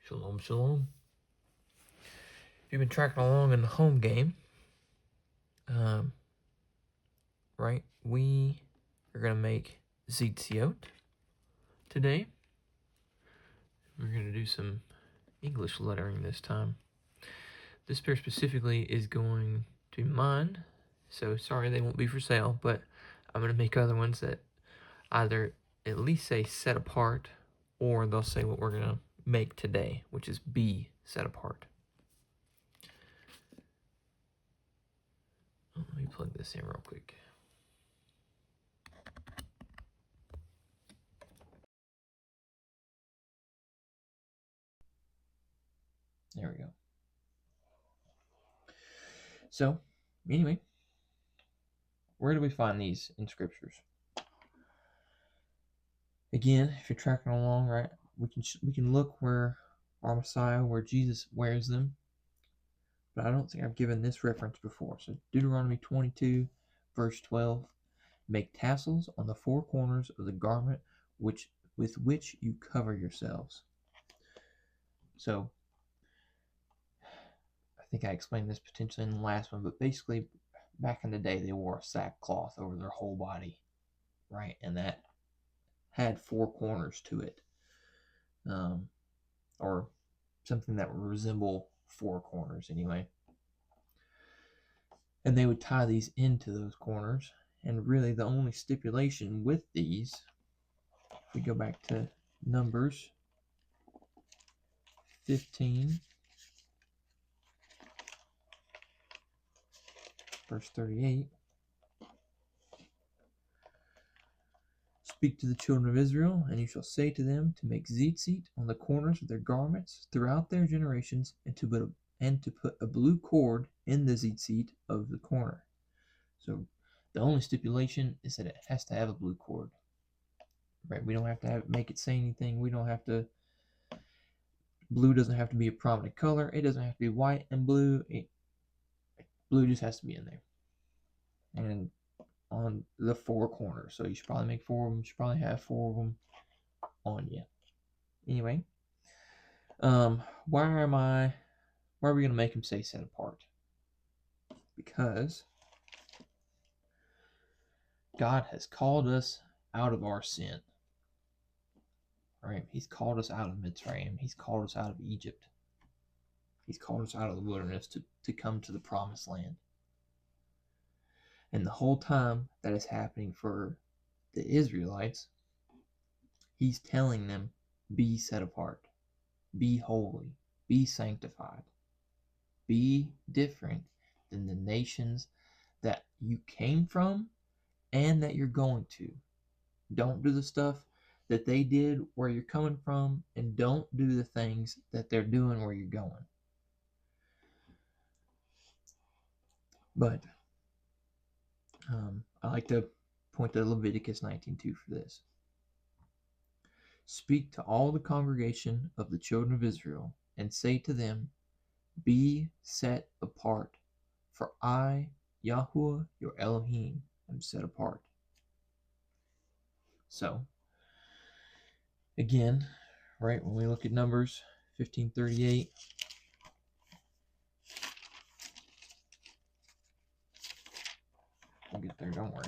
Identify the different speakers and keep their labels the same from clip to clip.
Speaker 1: Shalom, shalom. If you've been tracking along in the home game, right, we are going to make Tzitzit today. We're going to do some English lettering this time. This pair specifically is going to be mine, so sorry they won't be for sale, but I'm going to make other ones that either at least say set apart, or they'll say what we're going to make today, which is be set apart. Let me plug this in real quick. There we go. So, anyway, where do we find these in scriptures? Again, if you're tracking along, right, we can look where our Messiah, where Jesus wears them, but I don't think I've given this reference before. So Deuteronomy 22, verse 12, make tassels on the four corners of the garment with which you cover yourselves. So I think I explained this potentially in the last one, but basically back in the day they wore a sackcloth over their whole body, right, and that had four corners to it, or something that would resemble four corners anyway. And they would tie these into those corners, and really the only stipulation with these, if we go back to Numbers 15, verse 38, speak to the children of Israel, and you shall say to them to make tzitzit on the corners of their garments throughout their generations, and to put a blue cord in the tzitzit of the corner. So the only stipulation is that it has to have a blue cord. Right? We don't have to make it say anything. We don't have to. Blue doesn't have to be a prominent color. It doesn't have to be white and blue. Blue just has to be in there. And on the four corners. So you should probably make four of them. You should probably have four of them on you. Anyway, why are we going to make them say set apart? Because God has called us out of our sin. Right? He's called us out of Mitzrayim. He's called us out of Egypt. He's called us out of the wilderness to come to the promised land. And the whole time that is happening for the Israelites, he's telling them, be set apart, be holy, be sanctified, be different than the nations that you came from and that you're going to. Don't do the stuff that they did where you're coming from, and don't do the things that they're doing where you're going. But I like to point to Leviticus 19:2 for this. Speak to all the congregation of the children of Israel, and say to them, be set apart, for I, Yahuwah, your Elohim, am set apart. So, again, right, when we look at Numbers 15:38, we'll get there, don't worry.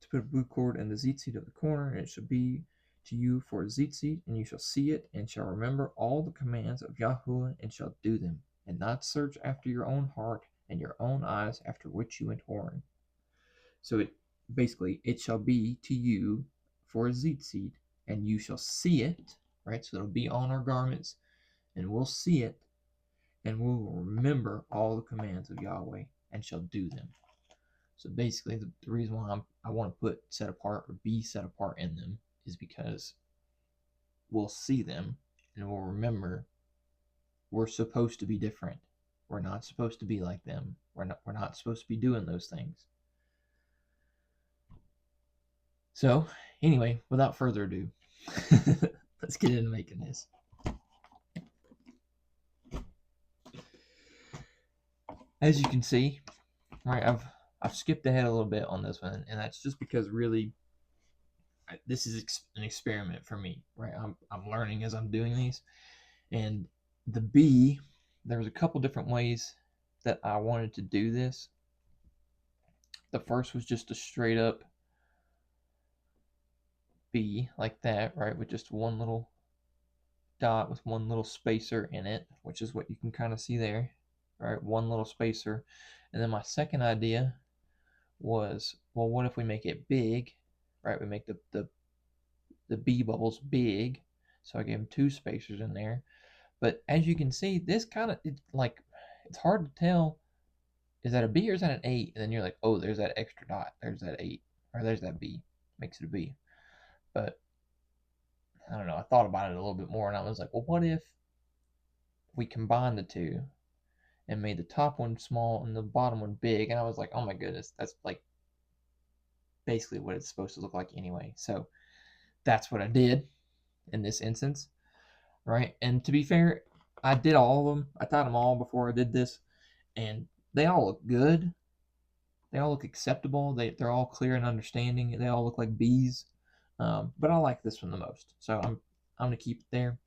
Speaker 1: To put a blue cord in the tzitzit of the corner, and it shall be to you for a tzitzit, and you shall see it, and shall remember all the commands of Yahuwah, and shall do them, and not search after your own heart and your own eyes, after which you went whoring. So it shall be to you for a tzitzit, and you shall see it, right? So it'll be on our garments, and we'll see it, and we will remember all the commands of Yahweh, and shall do them. So basically, the reason why I want to put set apart or be set apart in them is because we'll see them and we'll remember we're supposed to be different. We're not supposed to be like them. We're not supposed to be doing those things. So anyway, without further ado, let's get into making this. As you can see, right, I've skipped ahead a little bit on this one, and that's just because really this is an experiment for me, right? I'm learning as I'm doing these, and the B, there was a couple different ways that I wanted to do this. The first was just a straight up B like that, right, with just one little dot with one little spacer in it, which is what you can kind of see there, right? One little spacer. And then my second idea was, well, what if we make it big, right? We make the B bubbles big. So I gave them two spacers in there. But as you can see, this kind of, it's hard to tell, is that a B or is that an 8? And then you're like, oh, there's that extra dot. There's that 8. Or there's that B. Makes it a B. But I don't know. I thought about it a little bit more and I was like, well, what if we combine the two and made the top one small and the bottom one big? And I was like, oh my goodness, that's like basically what it's supposed to look like anyway. So that's what I did in this instance, right? And to be fair, I did all of them. I tied them all before I did this, and they all look good. They all look acceptable. They're all clear and understanding. They all look like bees. But I like this one the most, so I'm gonna keep it there.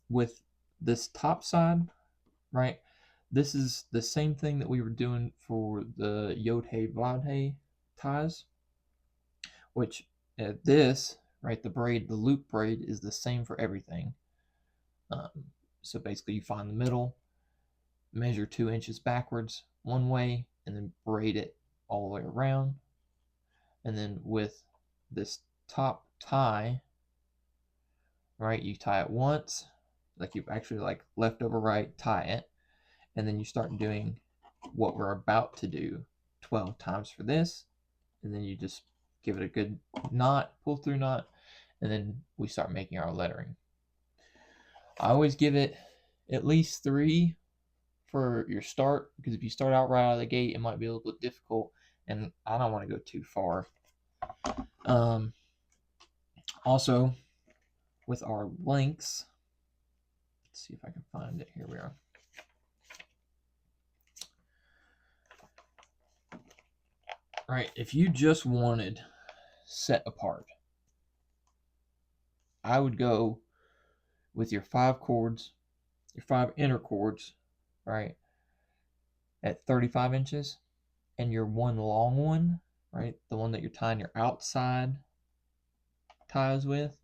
Speaker 1: With this top side, right? This is the same thing that we were doing for the Yod-Heh Vav-Heh ties, which this, right, the loop braid is the same for everything. So basically you find the middle, measure 2 inches backwards one way, and then braid it all the way around. And then with this top tie, right, you tie it once, like you actually like left over right, tie it, and then you start doing what we're about to do 12 times for this, and then you just give it a good knot, pull through knot, and then we start making our lettering. I always give it at least 3 for your start, because if you start out right out of the gate, it might be a little bit difficult, and I don't want to go too far. Also, with our lengths, let's see if I can find it. Here we are. All right, if you just wanted set apart, I would go with your 5 cords, your 5 inner cords, right, at 35 inches, and your one long one, right, the one that you're tying your outside ties with,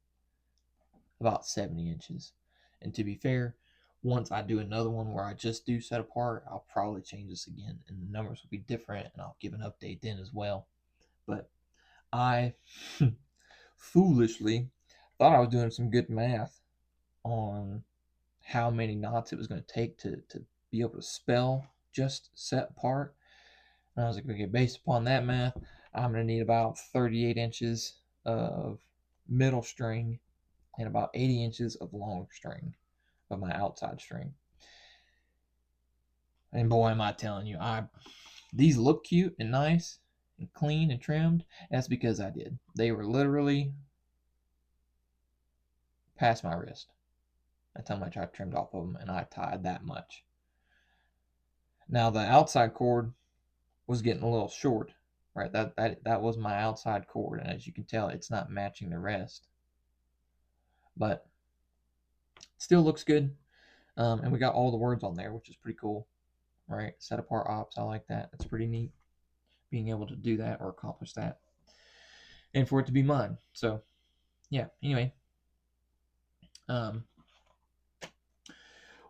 Speaker 1: about 70 inches. And to be fair, once I do another one where I just do set apart, I'll probably change this again, and the numbers will be different, and I'll give an update then as well. But I foolishly thought I was doing some good math on how many knots it was going to take to be able to spell just set apart. And I was like, okay, based upon that math, I'm going to need about 38 inches of middle string and about 80 inches of long string of my outside string. And boy, am I telling you, these look cute and nice and clean and trimmed. That's because I did. They were literally past my wrist. That's how much I trimmed off of them, and I tied that much. Now the outside cord was getting a little short, right? That was my outside cord, and as you can tell, it's not matching the rest. But still looks good. And we got all the words on there, which is pretty cool, right? Set apart ops, I like that. It's pretty neat being able to do that or accomplish that, and for it to be mine. So yeah, anyway,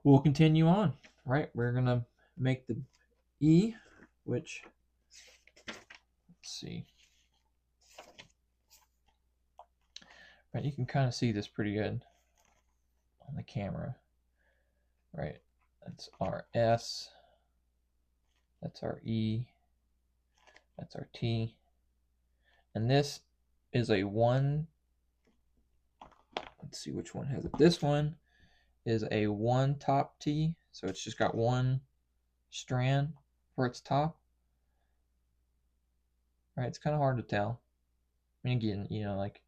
Speaker 1: we'll continue on, right? We're gonna make the E, which, let's see, right, you can kind of see this pretty good on the camera, right? That's our S, that's our E, that's our T, and this is a 1, let's see which one has it. This one is a 1 top T, so it's just got 1 strand for its top. Right, it's kind of hard to tell. I mean, again, you know, like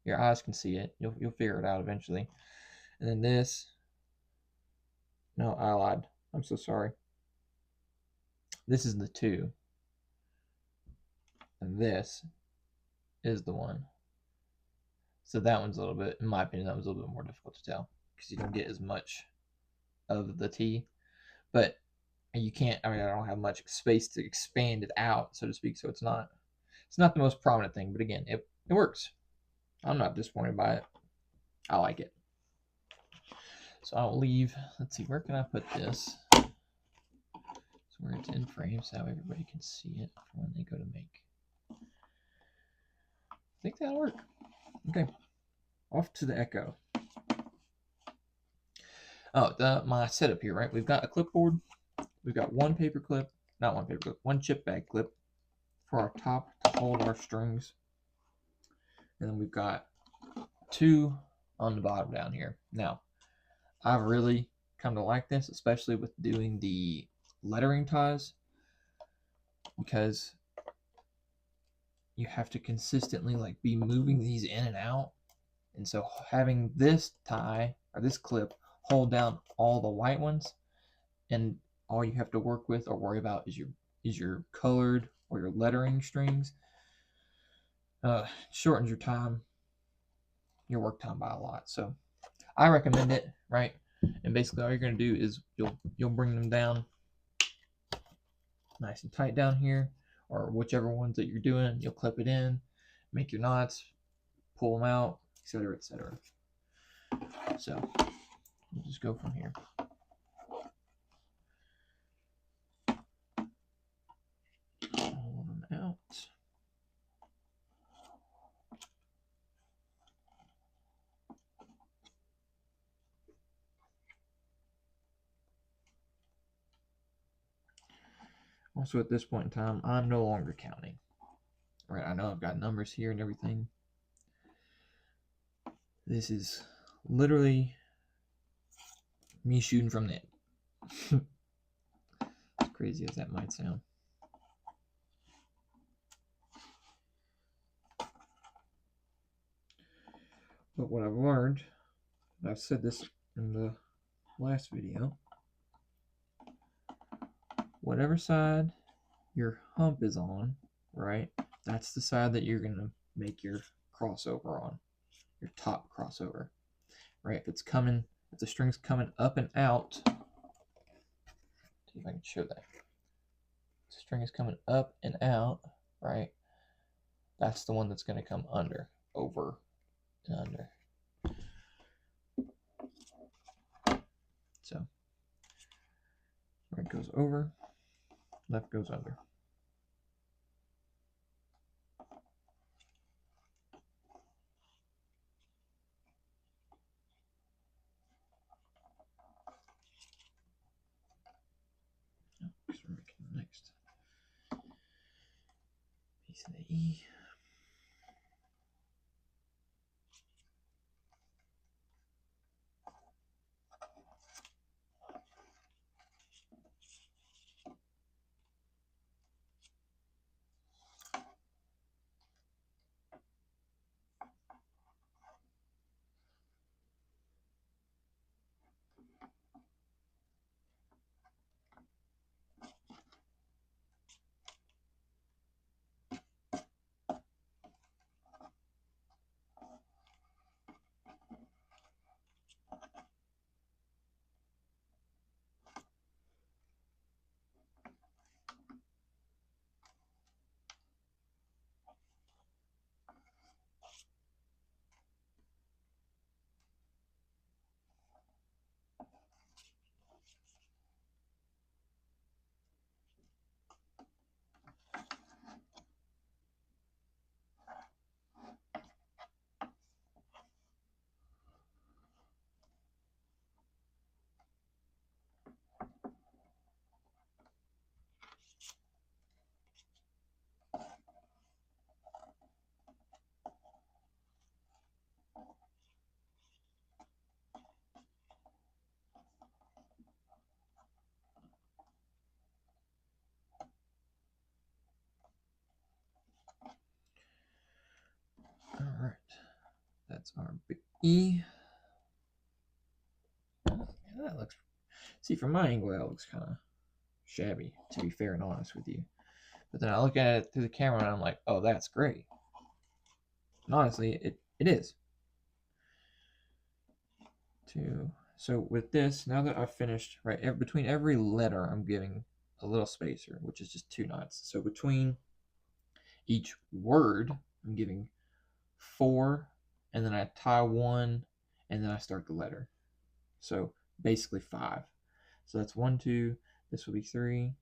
Speaker 1: your eyes can see it. You'll figure it out eventually. And then this, No, I lied. I'm so sorry. This is the 2. And this is the 1. So that one's a little bit, in my opinion, that was a little bit more difficult to tell because you don't get as much of the T. But you can't, I don't have much space to expand it out, so to speak. So it's not the most prominent thing. But again, it works. I'm not disappointed by it. I like it. So I'll leave, let's see, where can I put this? So where it's in frame so everybody can see it when they go to make. I think that'll work. Okay, off to the Echo. Oh, my setup here, right? We've got a clipboard. We've got one chip bag clip for our top to hold our strings. And then we've got 2 on the bottom down here. Now, I've really come to like this, especially with doing the lettering ties, because you have to consistently be moving these in and out. And so having this tie or this clip hold down all the white ones, and all you have to work with or worry about is your colored or your lettering strings, shortens your work time by a lot. So I recommend it, right? And basically all you're going to do is you'll bring them down nice and tight down here, or whichever ones that you're doing, you'll clip it in, make your knots, pull them out, etc., etc. So we'll just go from here. Pull them out. Also, at this point in time, I'm no longer counting. Right, I know I've got numbers here and everything. This is literally me shooting from the hip. As crazy as that might sound. But what I've learned, and I've said this in the last video, whatever side your hump is on, right, that's the side that you're going to make your crossover on, your top crossover, right? If the string's coming up and out, see if I can show that. If the string is coming up and out, right, that's the one that's going to come under, over and under. So right goes over, left goes under. Because we're making the next piece of the E. All right, that's our big E. Yeah, that looks See, from my angle, that looks kind of shabby, to be fair and honest with you. But then I look at it through the camera and I'm like, oh, that's great. And honestly, it is. So with this, now that I've finished, right, between every letter, I'm giving a little spacer, which is just 2 knots. So between each word, I'm giving 4, and then I tie 1, and then I start the letter. So basically 5. So that's 1, 2, this will be 3.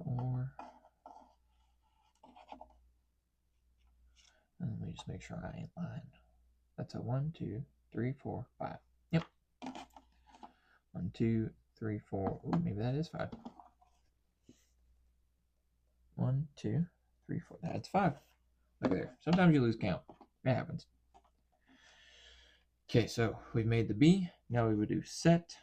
Speaker 1: Four. And let me just make sure I ain't lying. That's a 1, 2, 3, 4, 5. Yep. 1, 2, 3, 4. Ooh, maybe that is 5. 1, 2, 3, 4. That's 5. Look there. Sometimes you lose count. It happens. Okay, so we've made the B. Now we would do set.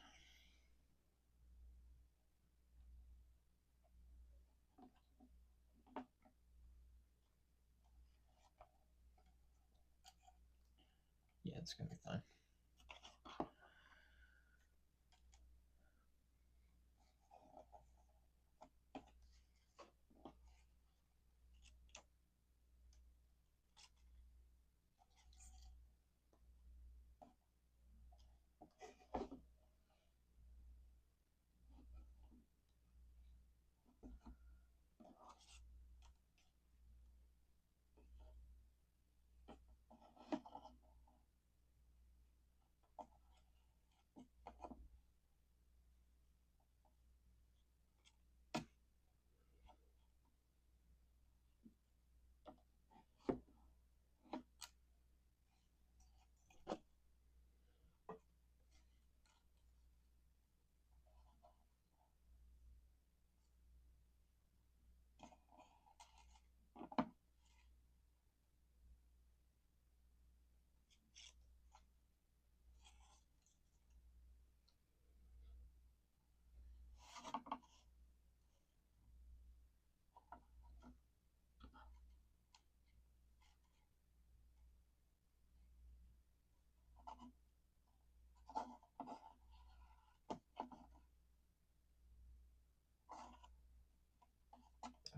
Speaker 1: Yeah, it's going to be fine.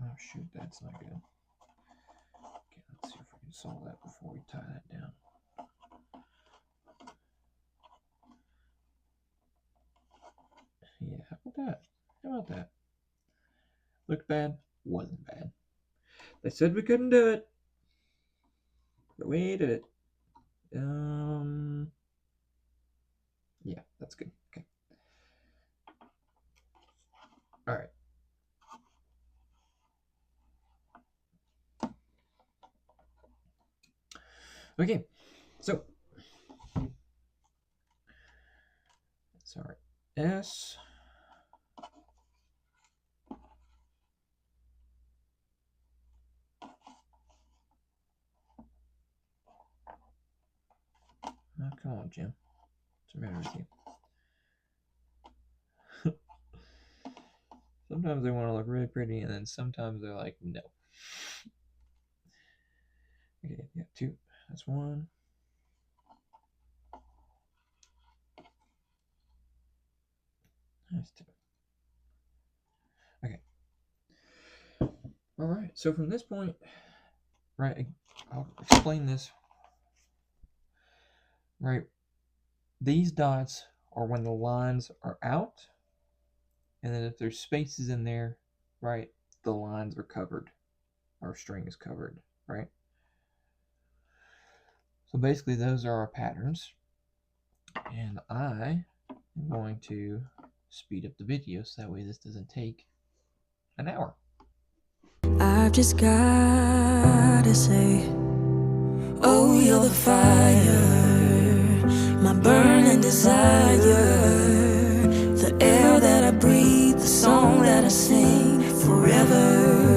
Speaker 1: Oh, shoot, that's not good. Okay, let's see if we can solve that before we tie that down. Yeah, how about that? How about that? Looked bad? Wasn't bad. They said we couldn't do it, but we did it. Yeah, that's good. Okay. All right. Okay, so sorry, S. Oh, come on, Jim. What's the matter with you? Sometimes they want to look really pretty, and then sometimes they're like, no. Okay, yeah, 2. That's 1. That's 2. Okay. All right. So from this point, right, I'll explain this. Right, these dots are when the lines are out, and then if there's spaces in there, right, the lines are covered. Our string is covered, right? So basically, those are our patterns. And I am going to speed up the video so that way this doesn't take an hour.
Speaker 2: I've just gotta say, oh, you're the fire, my burning desire, the air that I breathe, the song that I sing forever.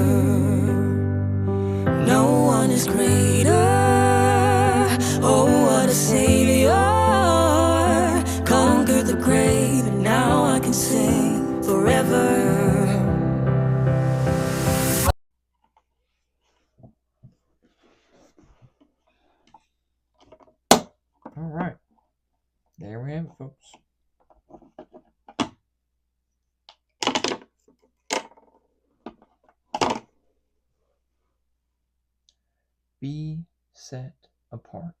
Speaker 1: folks. Be set apart.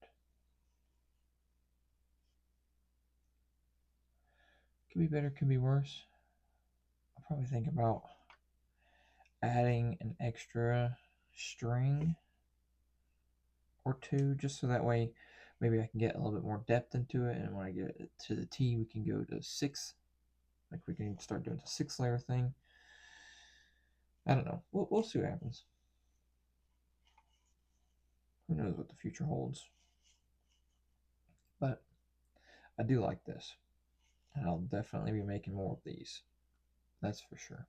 Speaker 1: Could be better, could be worse. I'll probably think about adding an extra string or two, just so that way maybe I can get a little bit more depth into it, and when I get to the T, we can go to 6. Like we can start doing the 6-layer thing. I don't know. We'll see what happens. Who knows what the future holds. But I do like this. And I'll definitely be making more of these. That's for sure.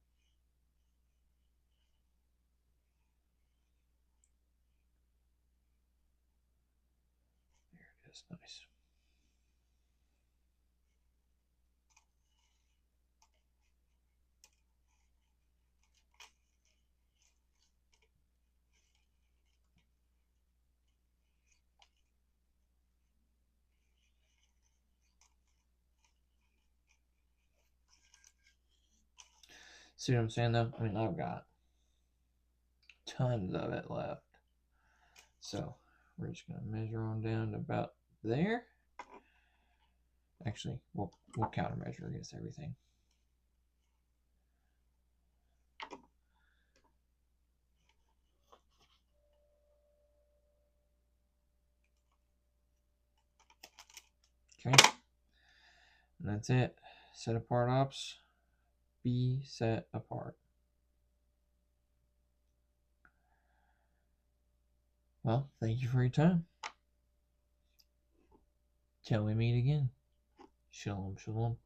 Speaker 1: There it is. Nice. See what I'm saying though? I mean, I've got tons of it left. So we're just going to measure on down to about there. Actually, we'll countermeasure against everything. Okay. And that's it. Set apart ops. Be set apart. Well, thank you for your time. Till we meet again. Shalom, shalom.